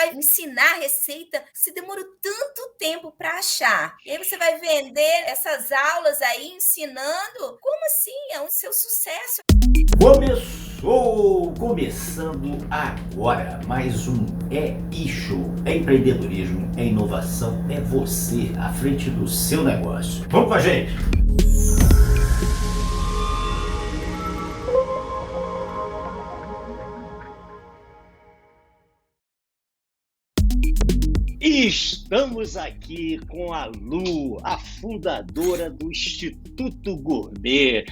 vai ensinar a receita que você demorou tanto tempo para achar. E aí você vai vender essas aulas aí ensinando. Como assim? É o seu sucesso. Começando agora mais um E-Show. É empreendedorismo, é inovação, é você à frente do seu negócio. Vamos com a gente! Estamos aqui com a Lu, a fundadora do Instituto Gourmet.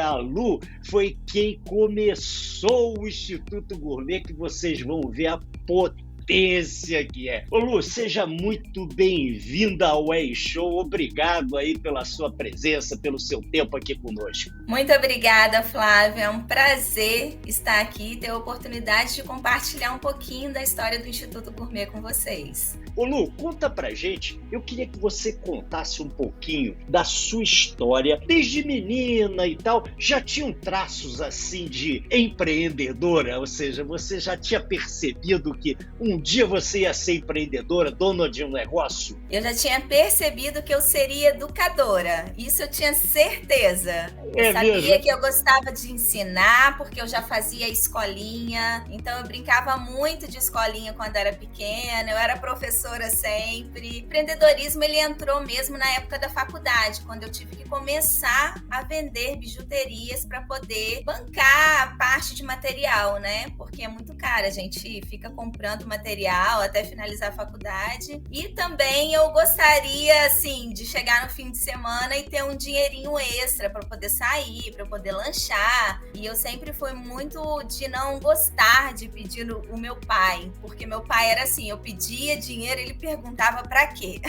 A Lu foi quem começou o Instituto Gourmet, que vocês vão ver a potência que é. Ô Lu, seja muito bem-vinda ao E-Show. Obrigado aí pela sua presença, pelo seu tempo aqui conosco. Muito obrigada, Flávia. É um prazer estar aqui e ter a oportunidade de compartilhar um pouquinho da história do Instituto Gourmet com vocês. Ô Lu, conta pra gente, eu queria que você contasse um pouquinho da sua história, desde menina e tal, já tinham traços assim de empreendedora, ou seja, você já tinha percebido que um dia você ia ser empreendedora, dona de um negócio? Eu já tinha percebido que eu seria educadora, isso eu tinha certeza. Eu sabia que eu gostava de ensinar, porque eu já fazia escolinha, então eu brincava muito de escolinha quando era pequena, eu era professora sempre. O empreendedorismo ele entrou mesmo na época da faculdade, quando eu tive que começar a vender bijuterias para poder bancar a parte de material, né? Porque é muito caro, a gente fica comprando material até finalizar a faculdade. E também eu gostaria, assim, de chegar no fim de semana e ter um dinheirinho extra para poder sair, para poder lanchar. E eu sempre fui muito de não gostar de pedir o meu pai, porque meu pai era assim, eu pedia dinheiro, ele perguntava para quê?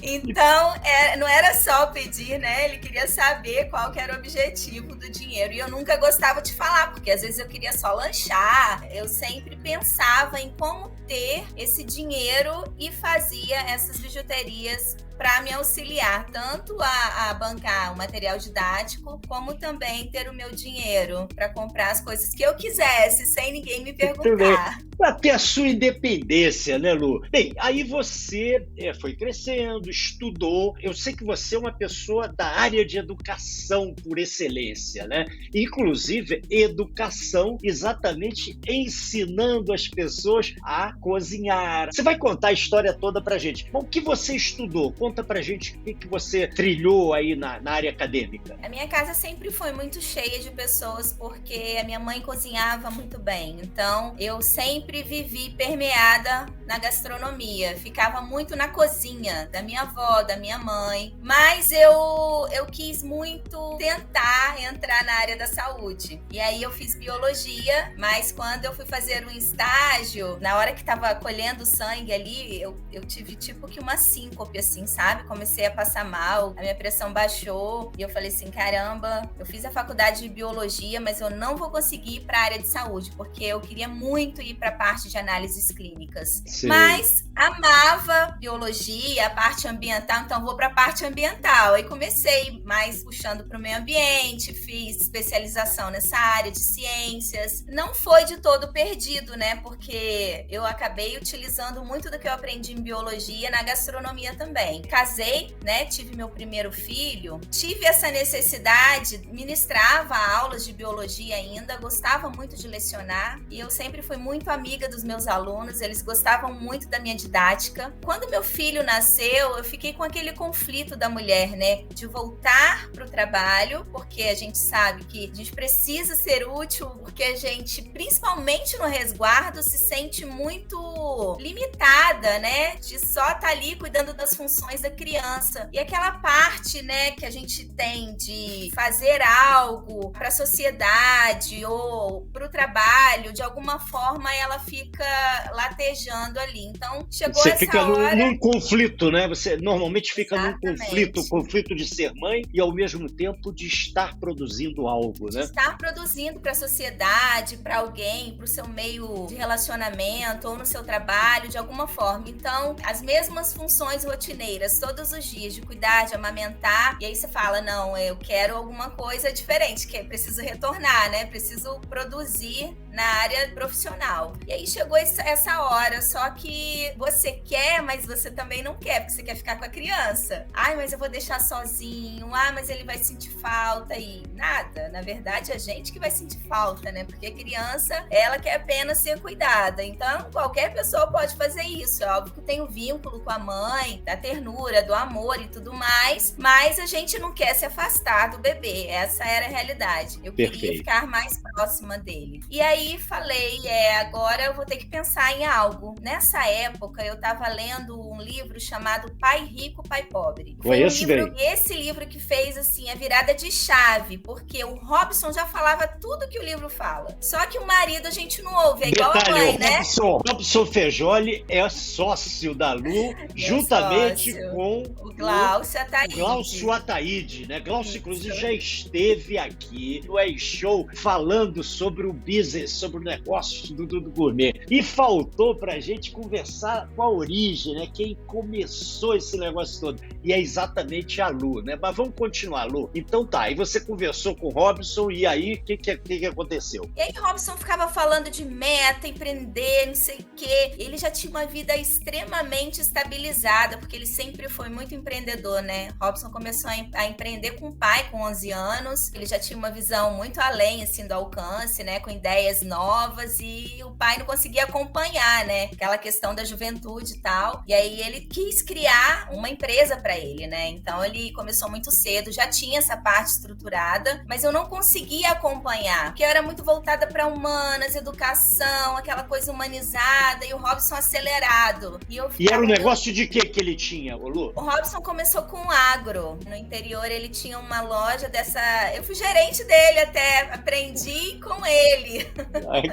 Então, não era só pedir, né? Ele queria saber qual que era o objetivo do dinheiro. E eu nunca gostava de falar, porque às vezes eu queria só lanchar. Eu sempre pensava em como ter esse dinheiro e fazia essas bijuterias para me auxiliar, tanto a bancar o material didático, como também ter o meu dinheiro para comprar as coisas que eu quisesse, sem ninguém me perguntar. Para ter a sua independência, né, Lu? Bem, aí você foi crescendo, estudou. Eu sei que você é uma pessoa da área de educação por excelência, né? Inclusive, educação exatamente ensinando as pessoas a cozinhar. Você vai contar a história toda pra gente. Bom, o que você estudou? Conta pra gente o que você trilhou aí na área acadêmica. A minha casa sempre foi muito cheia de pessoas, porque a minha mãe cozinhava muito bem. Então, eu sempre vivi permeada na gastronomia. Ficava muito na cozinha da minha avó, da minha mãe. Mas eu quis muito tentar entrar na área da saúde. E aí eu fiz biologia, mas quando eu fui fazer um estágio, na hora que tava colhendo sangue ali, eu tive tipo que uma síncope, assim, sabe? Comecei a passar mal, a minha pressão baixou. E eu falei assim, caramba, eu fiz a faculdade de biologia, mas eu não vou conseguir ir para a área de saúde, porque eu queria muito ir para a parte de análises clínicas. Sim. Mas amava biologia, a parte ambiental, então vou para a parte ambiental. Aí comecei mais puxando para o meio ambiente, fiz especialização nessa área de ciências. Não foi de todo perdido, né? Porque eu acabei utilizando muito do que eu aprendi em biologia na gastronomia também. Casei, né? Tive meu primeiro filho, tive essa necessidade, ministrava aulas de biologia ainda, gostava muito de lecionar e eu sempre fui muito amiga dos meus alunos, eles gostavam muito da minha didática. Quando meu filho nasceu, eu fiquei com aquele conflito da mulher, né? De voltar para o trabalho, porque a gente sabe que a gente precisa ser útil, porque a gente, principalmente no resguardo, se sente muito limitada, né? De só estar ali cuidando das funções da criança. E aquela parte, né, que a gente tem de fazer algo para a sociedade ou para o trabalho, de alguma forma ela fica latejando ali. Então, chegou você essa fica hora... num conflito, né? Você normalmente fica Exatamente. num conflito de ser mãe e ao mesmo tempo de estar produzindo algo, né? De estar produzindo para a sociedade, para alguém, para o seu meio de relacionamento ou no seu trabalho, de alguma forma. Então, as mesmas funções rotineiras, todos os dias, de cuidar, de amamentar, e aí você fala, não, eu quero alguma coisa diferente, que é preciso retornar, né? Preciso produzir na área profissional. E aí chegou essa hora, só que você quer, mas você também não quer, porque você quer ficar com a criança. Ai, mas eu vou deixar sozinho. Ah, mas ele vai sentir falta. E nada, na verdade, a gente que vai sentir falta, né? Porque a criança, ela quer apenas ser cuidada. Então, qualquer pessoa pode fazer isso. É óbvio que tem o vínculo com a mãe, da ternura, do amor e tudo mais, mas a gente não quer se afastar do bebê. Essa era a realidade. Eu queria ficar mais próxima dele. E aí falei, agora eu vou ter que pensar em algo. Nessa época, eu estava lendo um livro chamado Pai Rico, Pai Pobre. Foi esse livro que fez assim a virada de chave, porque o Robson já falava tudo que o livro fala. Só que o marido a gente não ouve, é igual a mãe, né? Robson Fejoli é sócio da Lu, juntamente com o Glaucio Ataíde. Glaucio Ataíde, né? Glaucio, inclusive, já esteve aqui no E-Show falando sobre o business, sobre o negócio do gourmet. E faltou pra gente conversar com a origem, né? Quem começou esse negócio todo. E é exatamente a Lu, né? Mas vamos continuar, Lu. Então tá, aí você conversou com o Robson e aí o que aconteceu? E aí o Robson ficava falando de meta, empreender, não sei o quê. Ele já tinha uma vida extremamente estabilizada, porque ele sempre foi muito empreendedor, né? Robson começou a empreender com o pai com 11 anos. Ele já tinha uma visão muito além, assim, do alcance, né? Com ideias novas e o pai não conseguia acompanhar, né? Aquela questão da juventude e tal. E aí ele quis criar uma empresa para ele, né? Então ele começou muito cedo, já tinha essa parte estruturada, mas eu não conseguia acompanhar, porque eu era muito voltada para humanas, educação, aquela coisa humanizada, e o Robson acelerado. E era um negócio de que ele tinha, Lu? O Robson começou com agro. No interior ele tinha uma loja dessa... Eu fui gerente dele até, aprendi com ele.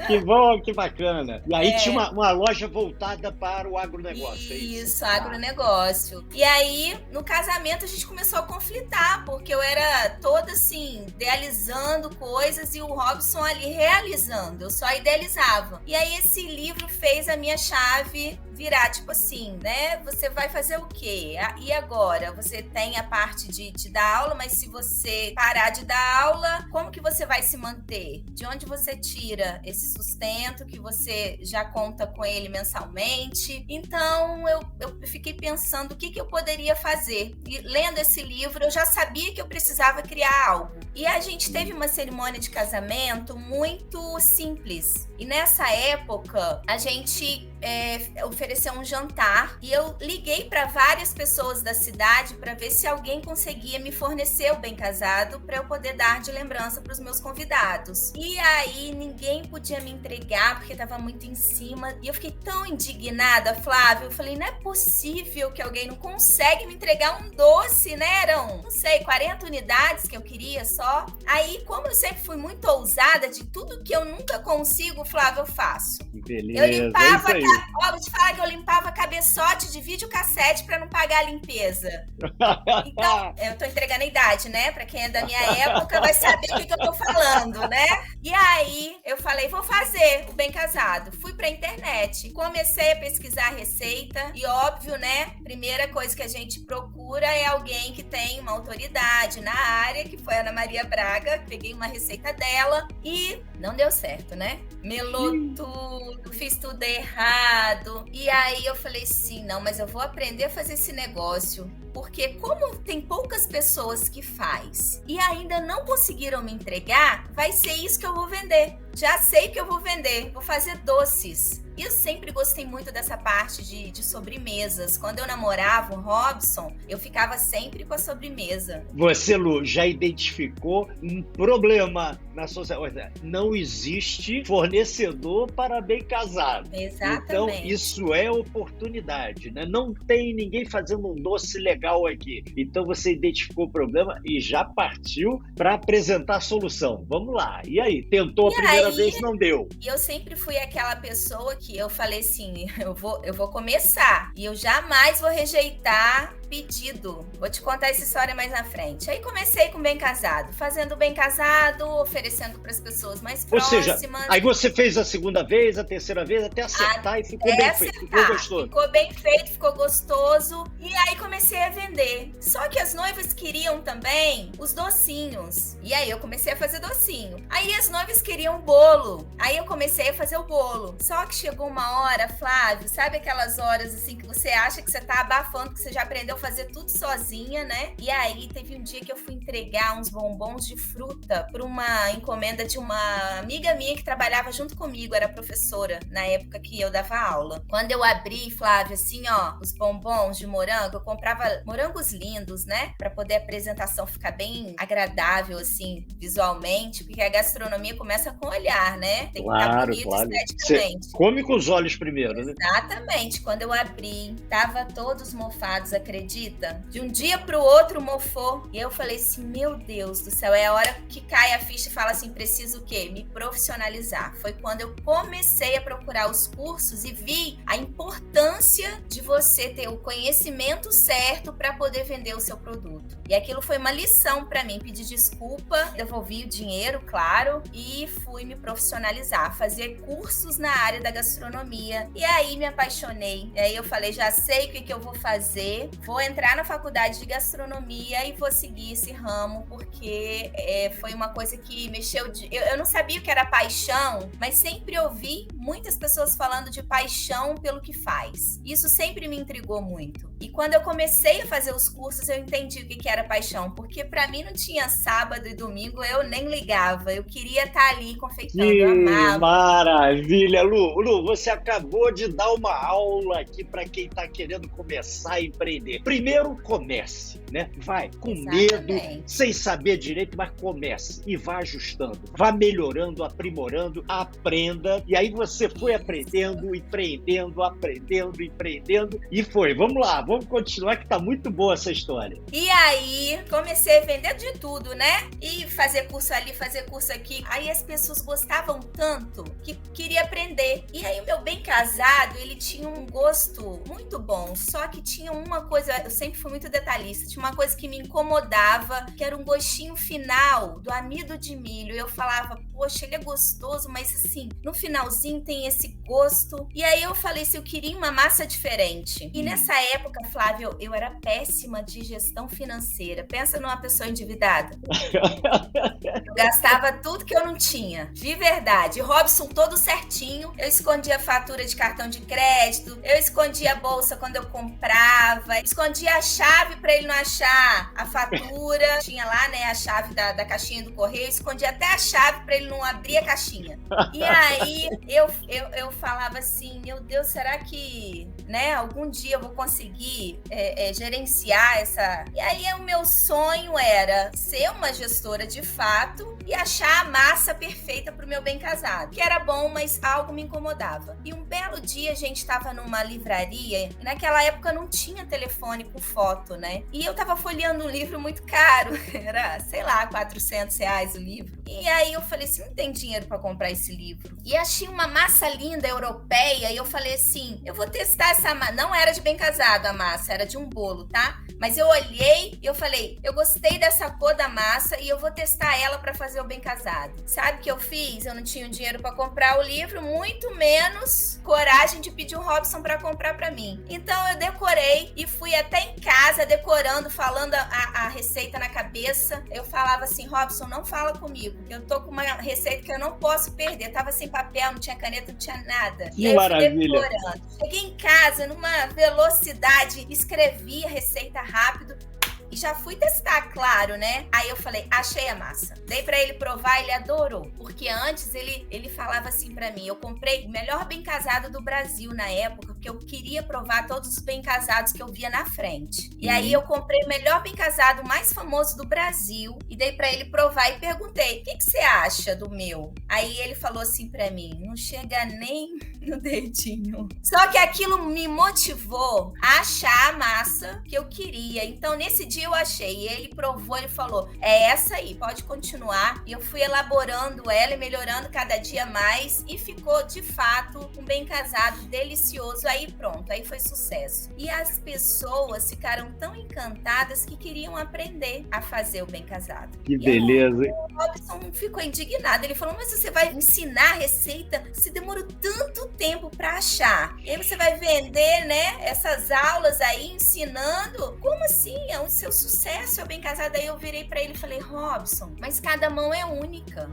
Que bom, que bacana. E aí tinha uma loja voltada para o agronegócio. Isso, agronegócio. E aí, no casamento, a gente começou a conflitar, porque eu era toda assim, idealizando coisas e o Robson ali realizando. Eu só idealizava. E aí esse livro fez a minha chave virar, tipo assim, né? Você vai fazer o quê? E agora? Você tem a parte de dar aula, mas se você parar de dar aula, como que você vai se manter? De onde você tira esse sustento que você já conta com ele mensalmente? Então, eu fiquei pensando o que eu poderia fazer. E lendo esse livro, eu já sabia que eu precisava criar algo. E a gente teve uma cerimônia de casamento muito simples. E nessa época, a gente ofereceu um jantar e eu liguei para várias pessoas da cidade para ver se alguém conseguia me fornecer o bem casado para eu poder dar de lembrança para os meus convidados. E aí ninguém podia me entregar porque estava muito em cima e eu fiquei tão indignada, Flávio. Eu falei, não é possível que alguém não consegue me entregar um doce, né? Eram, não sei, 40 unidades que eu queria só. Aí, como eu sempre fui muito ousada, de tudo que eu nunca consigo, Flávio, eu faço. Beleza, eu limpava, vou te falar que eu limpava cabeçote de videocassete pra não pagar a limpeza. Então, eu tô entregando a idade, né? Pra quem é da minha época vai saber o que eu tô falando, né? E aí, eu falei, vou fazer o bem casado. Fui pra internet, comecei a pesquisar a receita e óbvio, né? Primeira coisa que a gente procura é alguém que tem uma autoridade na área, que foi a Ana Maria Braga. Peguei uma receita dela e não deu certo, né? Melou tudo, fiz tudo errado. E aí eu falei assim, não, mas eu vou aprender a fazer esse negócio. Porque como tem poucas pessoas que faz e ainda não conseguiram me entregar, vai ser isso que eu vou vender. Já sei que eu vou vender, vou fazer doces. E eu sempre gostei muito dessa parte de sobremesas. Quando eu namorava o Robson, eu ficava sempre com a sobremesa. Você, Lu, já identificou um problema na sociedade? Não existe fornecedor para bem casado. Exatamente. Então, isso é oportunidade, né? Não tem ninguém fazendo um doce legal aqui. Então, você identificou o problema e já partiu para apresentar a solução. Vamos lá. E aí? Tentou a primeira vez, não deu. E eu sempre fui aquela pessoa que eu falei assim, eu vou começar e eu jamais vou rejeitar pedido. Vou te contar essa história mais na frente. Aí comecei com Bem Casado, fazendo Bem Casado, oferecendo para as pessoas mais próximas. Ou seja, aí você fez a segunda vez, a terceira vez, até acertar e ficou bem feito, ficou gostoso. Ficou bem feito, ficou gostoso. E aí comecei a vender. Só que as noivas queriam também os docinhos. E aí eu comecei a fazer docinho. Aí as noivas queriam bolo. Aí eu comecei a fazer o bolo. Só que chegou uma hora, Flávio, sabe aquelas horas assim que você acha que você tá abafando, que você já aprendeu a fazer tudo sozinha, né? E aí teve um dia que eu fui entregar uns bombons de fruta para uma encomenda de uma amiga minha que trabalhava junto comigo, era professora na época que eu dava aula. Quando eu abri, Flávia, assim, ó, os bombons de morango, eu comprava morangos lindos, né? Para poder a apresentação ficar bem agradável, assim, visualmente, porque a gastronomia começa com o olhar, né? Tem que estar bonito esteticamente. Você come com os olhos primeiro, né? Exatamente. Quando eu abri, tava todos mofados, acredita? De um dia pro outro mofou. E eu falei assim, meu Deus do céu, é a hora que cai a ficha e fala assim, preciso o quê? Me profissionalizar. Foi quando eu comecei a procurar os cursos e vi a importância de você ter o conhecimento certo para poder vender o seu produto. E aquilo foi uma lição para mim. Pedi desculpa, devolvi o dinheiro, claro, e fui me profissionalizar, fazer cursos na área da gastronomia. E aí me apaixonei. E aí eu falei, já sei o que eu vou fazer, vou entrar na faculdade de gastronomia e vou seguir esse ramo, porque foi uma coisa que mexeu... Eu não sabia o que era paixão, mas sempre ouvi muitas pessoas falando de paixão pelo que faz. Isso sempre me intrigou muito. E quando eu comecei a fazer os cursos, eu entendi o que era paixão, porque para mim não tinha sábado e domingo, eu nem ligava. Eu queria estar ali confeitando, eu amava. Maravilha, Lu! Lu, você acabou de dar uma aula aqui para quem está querendo começar a empreender. Primeiro, comece, né? Vai com medo, sem saber direito, mas comece e vá ajustando, vá melhorando, aprimorando, aprenda. E aí você foi aprendendo, empreendendo e foi. Vamos lá, vamos continuar que tá muito boa essa história. E aí, comecei a vender de tudo, né? E fazer curso ali, fazer curso aqui. Aí as pessoas gostavam tanto que queria aprender. E aí o meu Bem Casado, ele tinha um gosto muito bom, só que tinha uma coisa, eu sempre fui muito detalhista, tinha uma coisa que me incomodava, que era um gostinho final do amido de milho. Eu falava, poxa, ele é gostoso, mas assim, no finalzinho tem esse gosto. E aí eu falei assim, eu queria uma massa diferente. E nessa época, Flávio, eu era péssima de gestão financeira. Pensa numa pessoa endividada. Eu gastava tudo que eu não tinha, de verdade. Robson todo certinho, eu escondia a fatura de cartão de crédito, eu escondia a bolsa quando eu comprava, escondia a chave para ele não achar a fatura. Tinha lá, né, a chave da caixinha do correio, escondia até a chave para ele não abrir a caixinha. E aí eu falava assim, meu Deus, será que, né, algum dia eu vou conseguir gerenciar essa... E aí o meu sonho era ser uma gestora de fato e achar a massa perfeita pro meu Bem Casado, que era bom, mas algo me incomodava. E um belo dia a gente estava numa livraria, e naquela época não tinha telefone com foto, né? E eu tava folheando um livro muito caro, era, sei lá, R$400 o livro. E aí eu falei assim, não tem dinheiro para comprar esse livro. E achei uma massa linda, europeia, e eu falei assim, eu vou testar essa massa. Não era de Bem Casado a massa, era de um bolo, tá? Mas eu olhei e eu falei, eu gostei dessa cor da massa e eu vou testar ela para fazer o Bem Casado. Sabe o que eu fiz? Eu não tinha dinheiro para comprar o livro, muito menos coragem de pedir o Robson para comprar para mim. Então eu decorei e fui até em casa decorando, falando a receita na cabeça. Eu falava assim, Robson, não fala comigo, que eu tô com uma receita que eu não posso perder. Eu tava sem papel, não tinha caneta, não tinha nada. Que e maravilha! Eu fui decorando. Cheguei em casa numa velocidade, escrevi a receita rápido e já fui testar, claro, né? Aí eu falei, achei a massa. Dei pra ele provar, ele adorou. Porque antes ele falava assim pra mim, eu comprei o melhor Bem Casado do Brasil na época, porque eu queria provar todos os Bem Casados que eu via na frente. E aí eu comprei o melhor Bem Casado mais famoso do Brasil e dei pra ele provar e perguntei, o que você acha do meu? Aí ele falou assim pra mim, não chega nem no dedinho. Só que aquilo me motivou a achar a massa que eu queria. Então, nesse dia eu achei. Ele provou, ele falou, é essa aí, pode continuar. E eu fui elaborando ela e melhorando cada dia mais. E ficou, de fato, um bem casado delicioso. Aí pronto, aí foi sucesso. E as pessoas ficaram tão encantadas que queriam aprender a fazer o bem casado. Que beleza. O Robson ficou indignado. Ele falou, mas você vai ensinar a receita? Você demorou tanto tempo para achar. E aí você vai vender, né, essas aulas aí ensinando? Como assim? É o seu sucesso, é o bem casado. Aí eu virei para ele e falei, Robson, mas cada mão é única.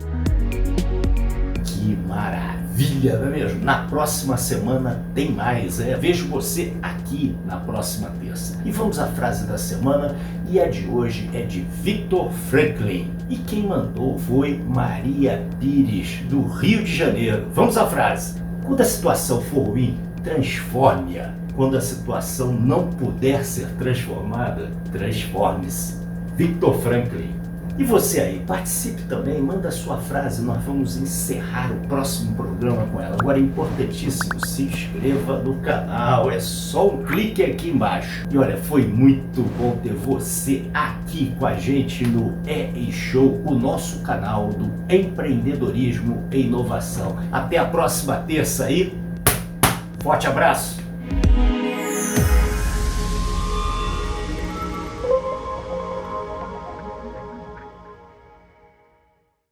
Que maravilha, não é mesmo? Na próxima semana tem mais. Vejo você aqui na próxima terça. E vamos à frase da semana, e a de hoje é de Viktor Franklin. E quem mandou foi Maria Pires, do Rio de Janeiro. Vamos à frase. Quando a situação for ruim, transforme-a. Quando a situação não puder ser transformada, transforme-se. Viktor Franklin. E você aí, participe também, manda a sua frase, nós vamos encerrar o próximo programa com ela. Agora é importantíssimo, se inscreva no canal, é só um clique aqui embaixo. E olha, foi muito bom ter você aqui com a gente no Show, o nosso canal do empreendedorismo e inovação. Até a próxima terça aí, forte abraço!